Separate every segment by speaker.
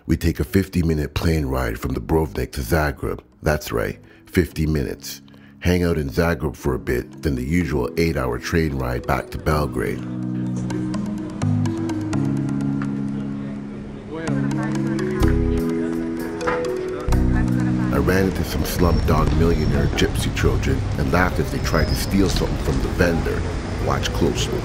Speaker 1: We take a 50-minute plane ride from Dubrovnik to Zagreb. That's right, 50 minutes. Hang out in Zagreb for a bit, then the usual 8-hour train ride back to Belgrade. I ran into some slumdog millionaire gypsy children and laughed as they tried to steal something from the vendor. Watch closely.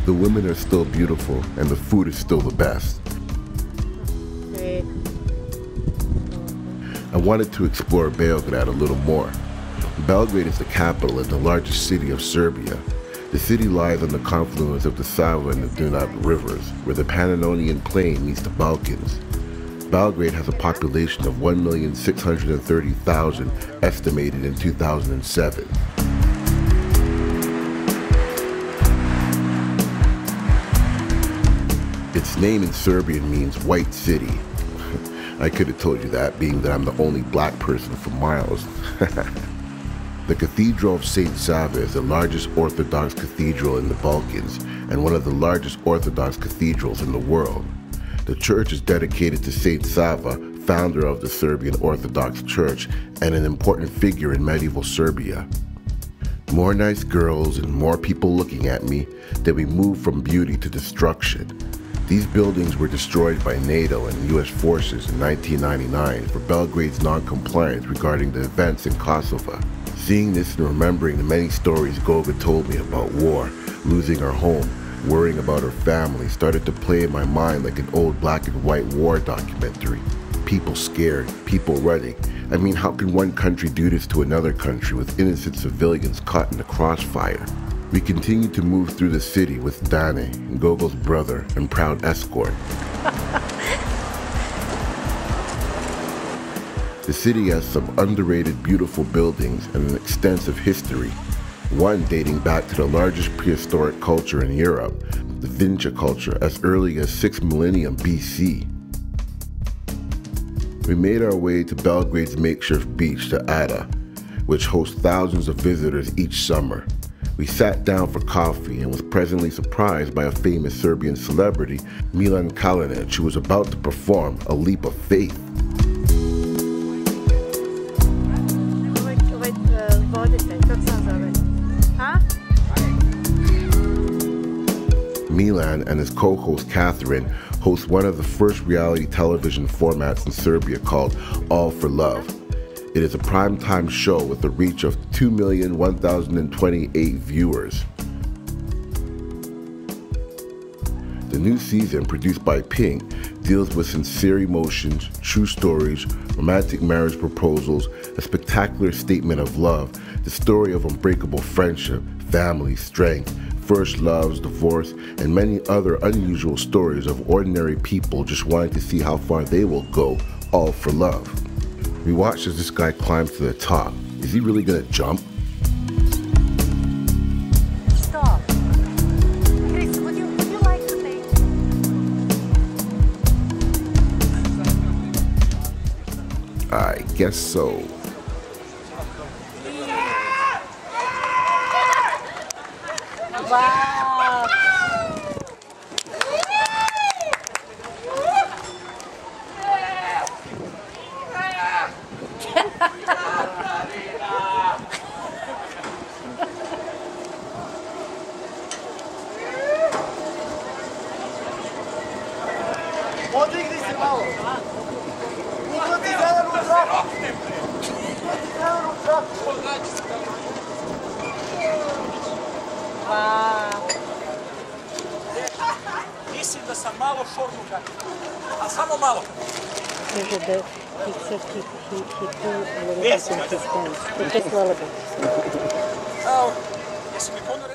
Speaker 1: The women are still beautiful and the food is still the best. I wanted to explore Belgrade a little more. Belgrade is the capital and the largest city of Serbia. The city lies on the confluence of the Sava and the Dunav rivers, where the Pannonian Plain meets the Balkans. Belgrade has a population of 1,630,000 estimated in 2007. Its name in Serbian means white city. I could have told you that, being that I'm the only black person for miles. The Cathedral of St. Sava is the largest Orthodox cathedral in the Balkans and one of the largest Orthodox cathedrals in the world. The church is dedicated to St. Sava, founder of the Serbian Orthodox Church and an important figure in medieval Serbia. More nice girls and more people looking at me, then we move from beauty to destruction. These buildings were destroyed by NATO and US forces in 1999 for Belgrade's non-compliance regarding the events in Kosovo. Seeing this and remembering the many stories Goga told me about war, losing our home, worrying about our family started to play in my mind like an old black and white war documentary. People scared, people running. I mean, how can one country do this to another country with innocent civilians caught in the crossfire? We continued to move through the city with Dane, Gogo's brother and proud escort. The city has some underrated beautiful buildings and an extensive history, one dating back to the largest prehistoric culture in Europe, the Vinca culture, as early as 6th millennium BC. We made our way to Belgrade's makeshift beach, the Ada, which hosts thousands of visitors each summer. We sat down for coffee and was pleasantly surprised by a famous Serbian celebrity, Milan Kalinic, who was about to perform a leap of faith. Milan and his co-host Catherine host one of the first reality television formats in Serbia called All for Love. It is a primetime show with a reach of 2,001,028 viewers. The new season, produced by Pink, deals with sincere emotions, true stories, romantic marriage proposals, a spectacular statement of love, the story of unbreakable friendship, family, strength, first loves, divorce, and many other unusual stories of ordinary people just wanting to see how far they will go, all for love. We watched as this guy climbs to the top. Is he really gonna jump?
Speaker 2: Stop. Chris, would you like to take?
Speaker 1: I guess so.
Speaker 2: Wow.
Speaker 3: Mislim da sam malo šornuka, a samo malo.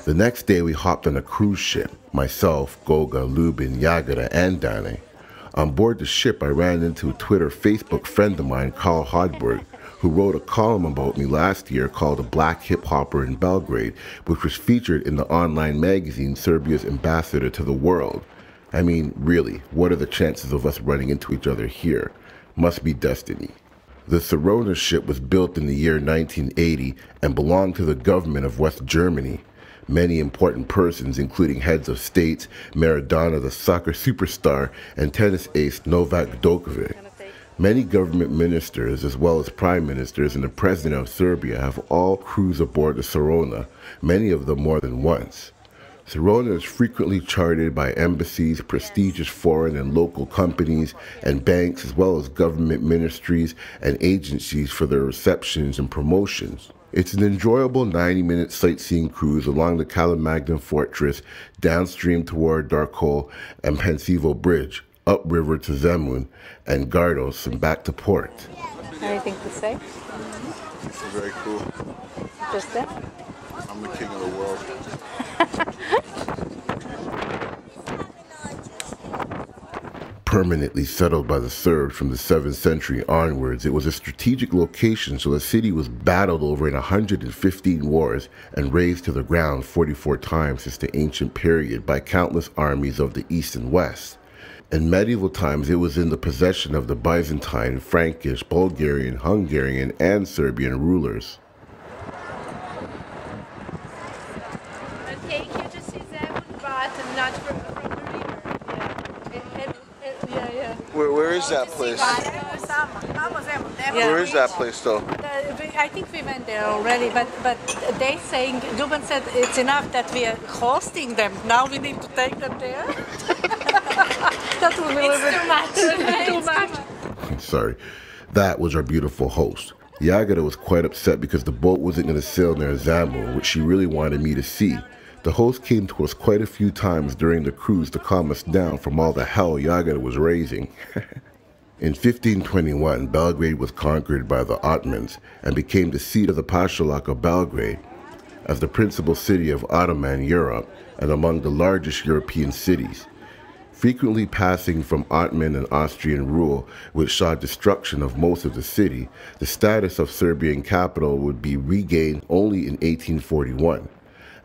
Speaker 1: The next day we hopped on a cruise ship, myself, Goga, Lubin, Jagara, and Dane. On board the ship, I ran into a Twitter Facebook friend of mine, Carl Hodberg, who wrote a column about me last year called A Black Hip Hopper in Belgrade, which was featured in the online magazine Serbia's Ambassador to the World. I mean, really, what are the chances of us running into each other here? Must be destiny. The Sirona ship was built in the year 1980 and belonged to the government of West Germany. Many important persons, including heads of states, Maradona, the soccer superstar, and tennis ace Novak Djokovic. Many government ministers, as well as prime ministers and the president of Serbia, have all cruised aboard the Sirona, many of them more than once. Sirona is frequently chartered by embassies, prestigious foreign and local companies, and banks, as well as government ministries and agencies for their receptions and promotions. It's an enjoyable 90-minute sightseeing cruise along the Kalemegdan Fortress, downstream toward Darkol and Pančevo Bridge, upriver to Zemun and Gardos, and back to port.
Speaker 2: Anything to say?
Speaker 4: This is very cool.
Speaker 2: Just that?
Speaker 4: I'm the king of the world.
Speaker 1: Permanently settled by the Serbs from the 7th century onwards, it was a strategic location, so the city was battled over in 115 wars and razed to the ground 44 times since the ancient period by countless armies of the East and West. In medieval times, it was in the possession of the Byzantine, Frankish, Bulgarian, Hungarian, and Serbian rulers.
Speaker 5: I take you to see Zemun, but not from the river. Yeah.
Speaker 4: Where is that place? Where is that place though?
Speaker 2: I think we went there already, but they saying, Duban said it's enough that we are hosting them. Now we need to take them there. That will be a little bit too much.
Speaker 1: Sorry. That was our beautiful host. Jagara was quite upset because the boat wasn't going to sail near Zemun, which she really wanted me to see. The host came to us quite a few times during the cruise to calm us down from all the hell Jagara was raising. In 1521, Belgrade was conquered by the Ottomans and became the seat of the Pashalik of Belgrade. As the principal city of Ottoman Europe and among the largest European cities, frequently passing from Ottoman and Austrian rule, which saw destruction of most of the city, the status of Serbian capital would be regained only in 1841.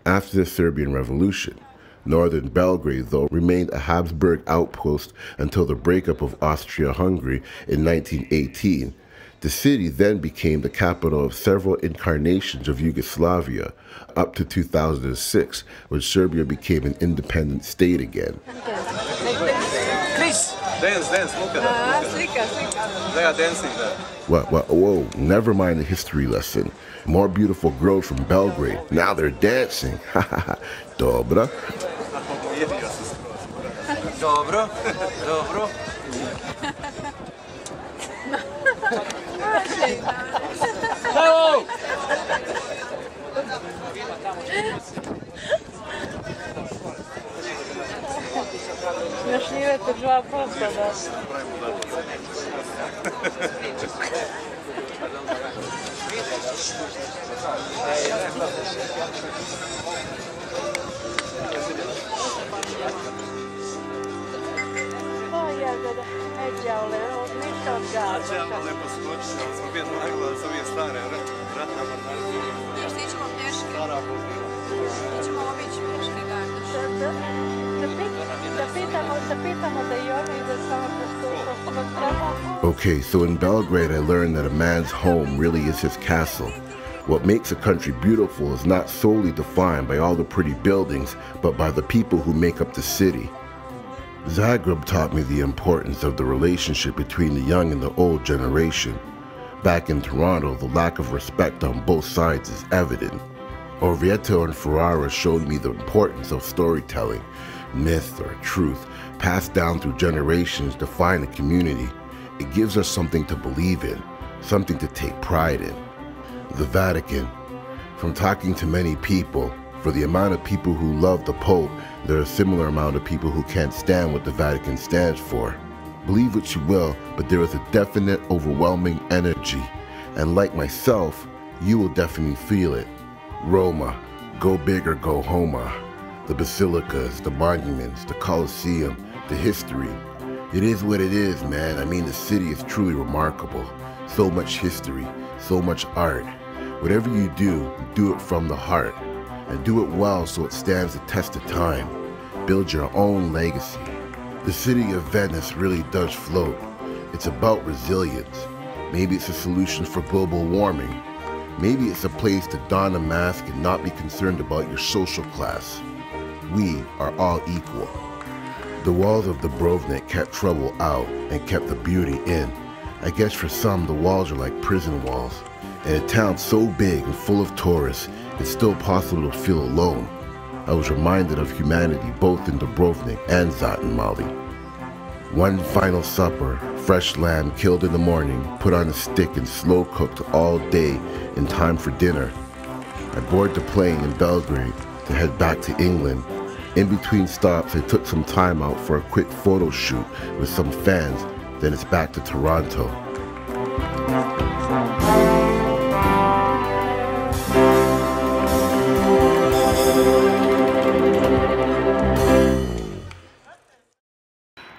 Speaker 1: After the Serbian Revolution, northern Belgrade, though, remained a Habsburg outpost until the breakup of Austria-Hungary in 1918. The city then became the capital of several incarnations of Yugoslavia, up to 2006, when Serbia became an independent state again.
Speaker 3: Chris! Dance, look at that. They are dancing there.
Speaker 1: Whoa, never mind the history lesson. More beautiful girls from Belgrade. Now they're dancing. Dobro.
Speaker 3: Dobro. Hello!
Speaker 2: Našivete 2%, da.
Speaker 1: Okay, so in Belgrade, I learned that a man's home really is his castle. What makes a country beautiful is not solely defined by all the pretty buildings, but by the people who make up the city. Zagreb taught me the importance of the relationship between the young and the old generation. Back in Toronto, the lack of respect on both sides is evident. Orvieto and Ferrara showed me the importance of storytelling. Myth or truth, passed down through generations, define a community. It gives us something to believe in, something to take pride in. The Vatican. From talking to many people, for the amount of people who love the Pope, there are a similar amount of people who can't stand what the Vatican stands for. Believe what you will, but there is a definite, overwhelming energy. And like myself, you will definitely feel it. Roma, go big or go home. The basilicas, the monuments, the Colosseum, the history. It is what it is, man. I mean, the city is truly remarkable. So much history, so much art. Whatever you do it from the heart. And do it well so it stands the test of time. Build your own legacy. The city of Venice really does float. It's about resilience. Maybe it's a solution for global warming. Maybe it's a place to don a mask and not be concerned about your social class. We are all equal. The walls of Dubrovnik kept trouble out and kept the beauty in. I guess for some, the walls are like prison walls. In a town so big and full of tourists, it's still possible to feel alone. I was reminded of humanity both in Dubrovnik and Mali. One final supper, fresh lamb killed in the morning, put on a stick and slow cooked all day in time for dinner. I boarded the plane in Belgrade to head back to England. In between stops, I took some time out for a quick photo shoot with some fans, then it's back to Toronto.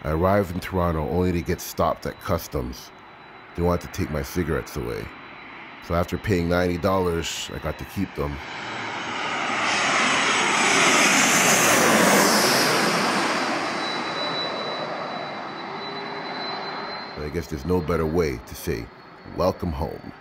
Speaker 1: I arrived in Toronto only to get stopped at customs. They wanted to take my cigarettes away. So after paying $90, I got to keep them. But I guess there's no better way to say, welcome home.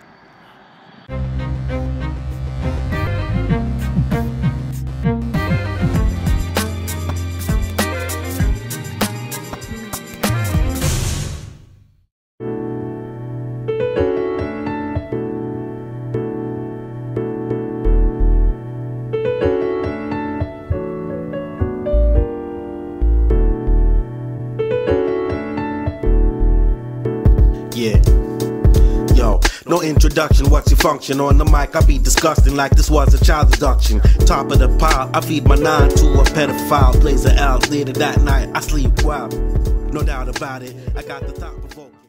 Speaker 6: No introduction, what's your function? On the mic, I be disgusting like this was a child abduction. Top of the pile, I feed my 9 to a pedophile. Blaze an L, later that night, I sleep well. No doubt about it, I got the thought provoke.